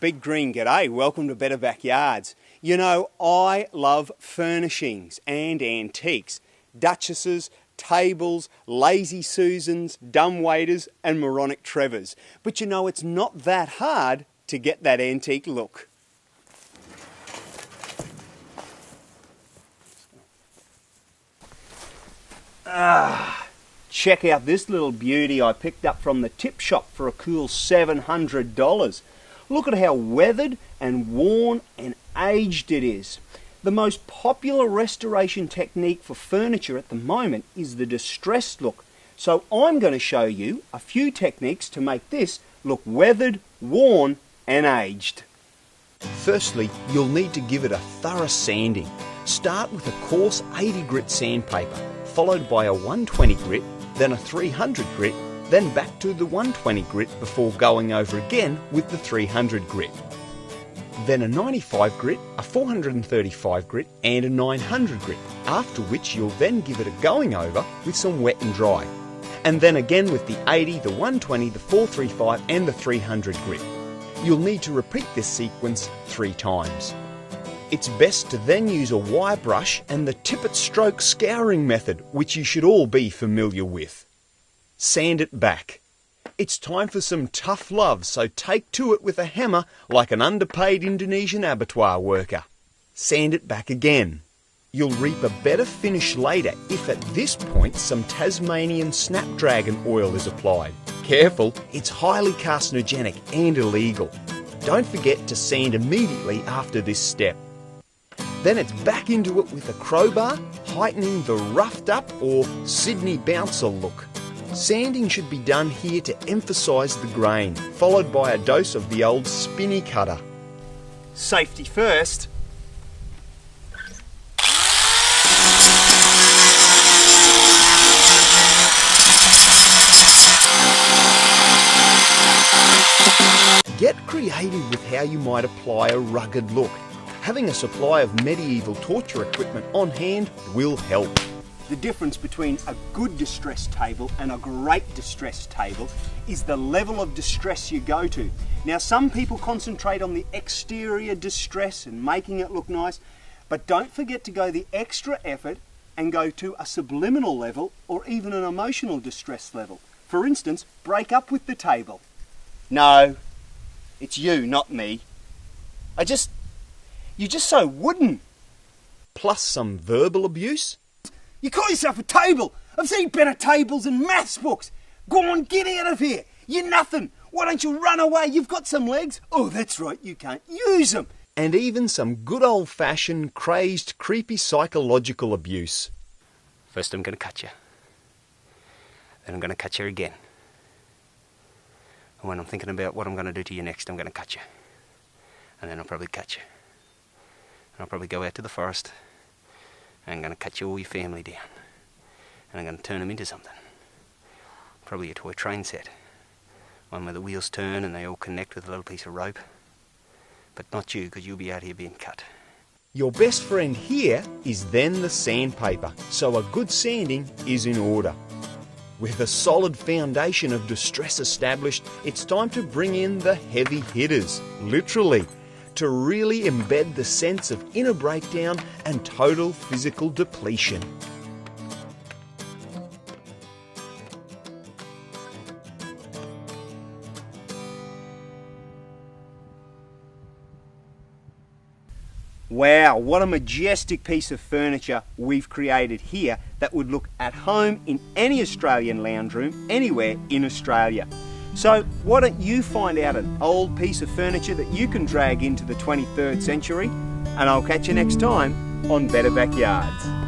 Big Green, g'day. Welcome to Better Backyards. You know, I love furnishings and antiques. Duchesses, tables, lazy Susans, dumbwaiters and moronic Trevors. But you know, it's not that hard to get that antique look. Check out this little beauty I picked up from the tip shop for a cool $700. Look at how weathered and worn and aged it is. The most popular restoration technique for furniture at the moment is the distressed look. So I'm going to show you a few techniques to make this look weathered, worn and aged. Firstly, you'll need to give it a thorough sanding. Start with a coarse 80 grit sandpaper, followed by a 120 grit, then a 300 grit, then back to the 120 grit before going over again with the 300 grit. Then a 95 grit, a 435 grit and a 900 grit, after which you'll then give it a going over with some wet and dry. And then again with the 80, the 120, the 435 and the 300 grit. You'll need to repeat this sequence 3 times. It's best to then use a wire brush and the tippet stroke scouring method, which you should all be familiar with. Sand it back. It's time for some tough love, so take to it with a hammer like an underpaid Indonesian abattoir worker. Sand it back again. You'll reap a better finish later if at this point some Tasmanian snapdragon oil is applied. Careful, it's highly carcinogenic and illegal. Don't forget to sand immediately after this step. Then it's back into it with a crowbar, heightening the roughed up or Sydney bouncer look. Sanding should be done here to emphasise the grain, followed by a dose of the old spinny cutter. Safety first. Get creative with how you might apply a rugged look. Having a supply of medieval torture equipment on hand will help. The difference between a good distress table and a great distress table is the level of distress you go to. Now, some people concentrate on the exterior distress and making it look nice, but don't forget to go the extra effort and go to a subliminal level or even an emotional distress level. For instance, break up with the table. No, it's you, not me. You're just so wooden. Plus some verbal abuse. You call yourself a table? I've seen better tables in maths books. Go on, get out of here. You're nothing. Why don't you run away? You've got some legs. Oh, that's right, you can't use them. And even some good old-fashioned, crazed, creepy psychological abuse. First I'm going to cut you. Then I'm going to cut you again. And when I'm thinking about what I'm going to do to you next, I'm going to cut you. And then I'll probably cut you. And I'll probably go out to the forest. And I'm going to cut you all your family down. And I'm going to turn them into something. Probably a toy train set. One where the wheels turn and they all connect with a little piece of rope. But not you, because you'll be out here being cut. Your best friend here is then the sandpaper, so a good sanding is in order. With a solid foundation of distress established, it's time to bring in the heavy hitters, literally, to really embed the sense of inner breakdown and total physical depletion. Wow, what a majestic piece of furniture we've created here that would look at home in any Australian lounge room anywhere in Australia. So why don't you find out an old piece of furniture that you can drag into the 23rd century, and I'll catch you next time on Better Backyards.